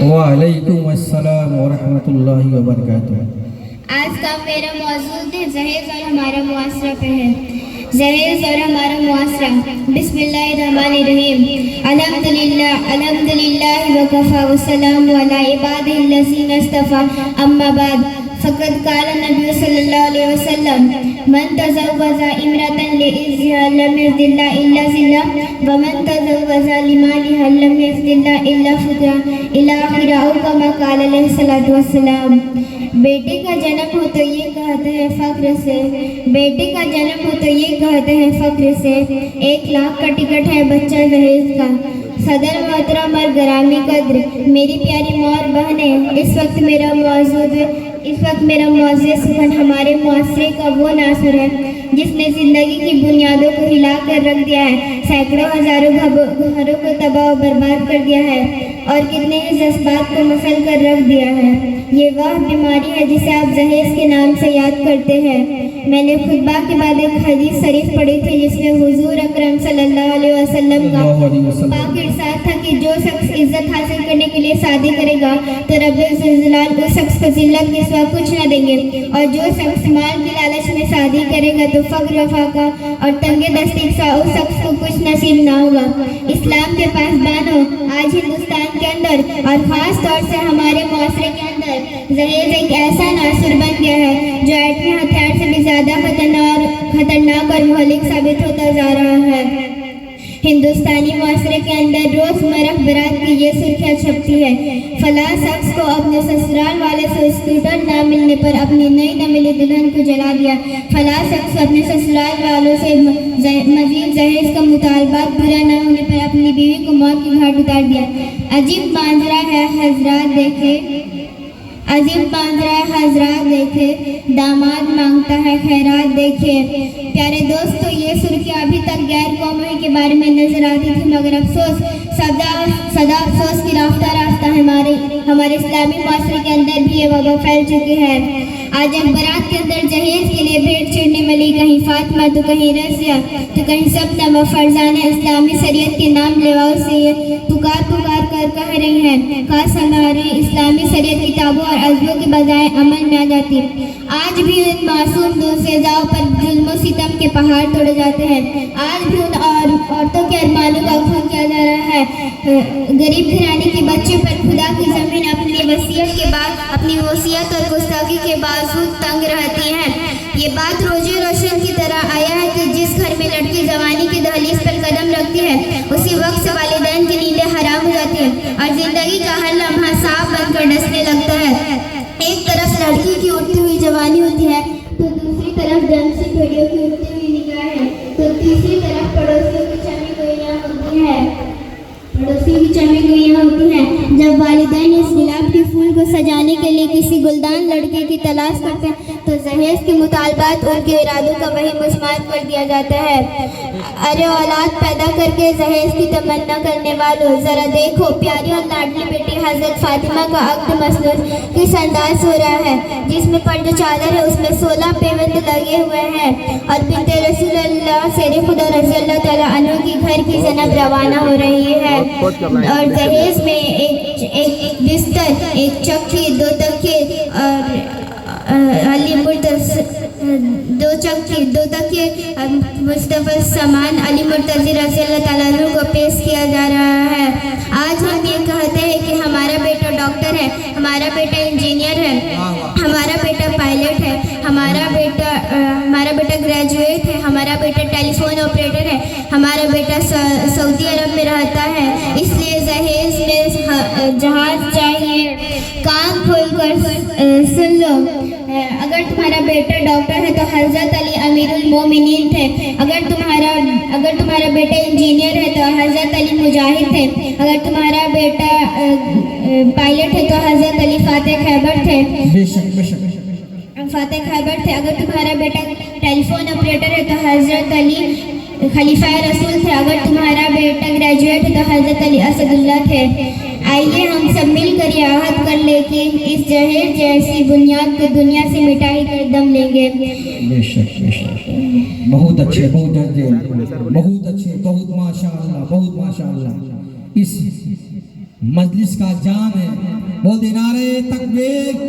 वालेकुम अस्सलाम वरहमतुल्लाहि वबरकातुह। आज का मेरा मौजूद है जहेज और हमारा मुआसरा पे है। जहेज और हमारा मुआसरा। बिस्मिल्लाहिर्रहमानिर्रहीम। अल्हम्दुलिल्लाह व कफा व सलामु अला इबादिल्लज़ीना इस्तफ़ा अम्मा बाद। फ़क़द क़ाल नबी सल्लल्लाहु अलैहि वसल्लम मन तज़व्वज़ा इम्रअतन लिइज़्ज़िहा लम यज़िल्ला इल्ला ज़िल्ला व मन तज़व्वज़ा लिमालिहा लम यज़िल्ला इल्ला फ़ुक़रा इला आखिर औ कमा क़ाल अलैहिस्सलातु वस्सलाम। बेटे का जन्म हो तो ये कहते हैं फ़ख्र से, बेटे का जन्म हो तो ये कहते हैं फ़ख्र से। 1 लाख का टिकट है बच्चा जहेज का। सदर मोहतरम और गरामी कद्र मेरी प्यारी मौर बहनें, इस वक्त मेरा मौज़ूद सुखन हमारे मुआसरे का वो नासुर है जिसने ज़िंदगी की बुनियादों को हिला कर रख दिया है, सैकड़ों हज़ारों घरों को तबाह और बर्बाद कर दिया है और कितने ही जज्बात को मसल कर रख दिया है। ये वह बीमारी है जिसे आप जहेज के नाम से याद करते हैं। मैंने खुतबा के बाद एक हदीस शरीफ पढ़ी थी जिसमें हुजूर अकरम सल्लल्लाहु अलैहि वसल्लम का पाक इरशाद था कि जो शख्स इज्जत हासिल करने के लिए शादी करेगा तो रब्बुल जलाल उस शख्स को जिल्लत के सिवा कुछ न देंगे, और जो शख्स माल की लालच में शादी करेगा तो फक्र वफाका और तंगे दस्ती से उस शख्स को कुछ नसीब ना होगा। इस्लाम के पासबानों, आज हिंदुस्तान के अंदर और ख़ास तौर से हमारे मुआसरे के अंदर जहेज एक ऐसा नासुर बन गया है जो एटमी हथियार से भी ज़्यादा खतरनाक और मुहलिक साबित होता जा रहा है। हिंदुस्तानी मुआसरे के अंदर रोज़मर्रा बरात की ये सुर्खियाँ छपती है, फलां शख्स को अपने ससुराल वाले से स्कूटर ना मिलने पर अपनी नई नवेली दुल्हन को जला दिया, फलां शख्स अपने ससुराल वालों से मजीद जहेज का मुतालबात पूरा न होने पर अपनी बीवी को मौत के घाट उतार दिया। अजीब मांजरा है हजरात देखे, अजीब मांजरा है हजरात देखे, दामाद मांगता है खैरात देखे। प्यारे दोस्तों, ये सुर्खियाँ अभी तक गैर कौमों के बारे में नजर आती थी, मगर अफसोस सदा अफसोस की राफ्ता राफ्ता हमारे इस्लामी मुआसरे के अंदर भी ये वबा फैल चुकी है। आज जब बारात के अंदर जहेज के लिए भेंट चढ़ने मिली, कहीं फातिमा तो कहीं रज़िया तो कहीं सपना व फरजान इस्लामी शरीयत के नाम लेवाओं से पुकार कर कह रही हैं, काश हमारी इस्लामी शरीयत किताबों और अज़बों के बजाय अमल में आ जाती। आज भी उन मासूम दूसरेजाओं पर जुल्म सितम के पहाड़ तोड़े जाते हैं। आज भी उन औरतों के अरमानों का खून किया जा रहा है। गरीब घराने के बच्चे पर खुदा की ज़मीन अपनी वसीयत और गुस्ताखी के बावजूद तंग रहती है। ये बात रोज़े रोशन की तरह आया है कि जिस घर में लड़की जवानी की दहलीज पर कदम रखती है उसी वक्त से वालिदैन की नींदें हराम हो जाती हैं और ज़िंदगी का हर लम्हा सांप बनकर डसने लगता है। एक तरफ लड़की की उठती हुई जवानी होती है तो दूसरी तरफ जंसी भेड़ियों की उठती हुई निगाह है, तो तीसरी तरफ पड़ोसियों की चमी गोइयाँ होती है। जब वालिदैन इस गुलाब के फूल को सजाने के लिए किसी गुलदान लड़के की तलाश करते हैं तो जहेज के मुतालबात उनके इरादों का वही मुस्मार कर दिया जाता है। अरे औलाद पैदा करके जहेज की तमन्ना करने वालों, ज़रा देखो प्यारी और लाडली बेटी हज़रत फातिमा का अक़्द मसनून किस अंदाज हो रहा है, जिसमें पर जो चादर है उसमें 16 पेवंद लगे हुए हैं और बिन्ते रसूलुल्लाह शेर खुदा रज़ी अल्लाह तआला अन्हु की घर की ज़नब रवाना हो रही है। और जहेज में एक बिस्तर, एक चक्की, 2 तकिए और दो तकिए मुस्तफ़ा सामान अली मुर्तज़ी रज़ी अल्लाह तआला अन्हु को पेश किया जा रहा है। आज हम ये कहते हैं कि हमारा बेटा डॉक्टर है, हमारा बेटा इंजीनियर है, हमारा बेटा पायलट है, हमारा बेटा ग्रेजुएट है, हमारा बेटा टेलीफोन ऑपरेटर है, हमारा बेटा सऊदी अरब में रहता है। इसलिए जहेज में जहाज चाहिए। कान खोलकर सुन लो, अगर तुम्हारा बेटा डॉक्टर है तो हज़रत अली अमीरुल मोमिनीन थे, अगर तुम्हारा बेटा इंजीनियर है तो हज़रत अली मुजाहिद थे, अगर तुम्हारा बेटा पायलट है तो हज़रत अली फातेह खैबर थे, अगर तुम्हारा बेटा टेलीफोन ऑपरेटर है तो हज़रत अली खलीफाए रसूल थे, अगर तुम्हारा बेटा ग्रेजुएट है तो हज़रत अली असदुल्लाह थे। आइए हम सब मिलकर ये आहद कर ले कि इस जहेज जैसी बुनियाद को दुनिया से मिटा ही कर दम लेंगे। बेशक बहुत अच्छे, बहुत अच्छे, बहुत माशाअल्लाह, बहुत माशाअल्लाह। इस مجلس کا جام ہے، بول دے نعرہ تکبیر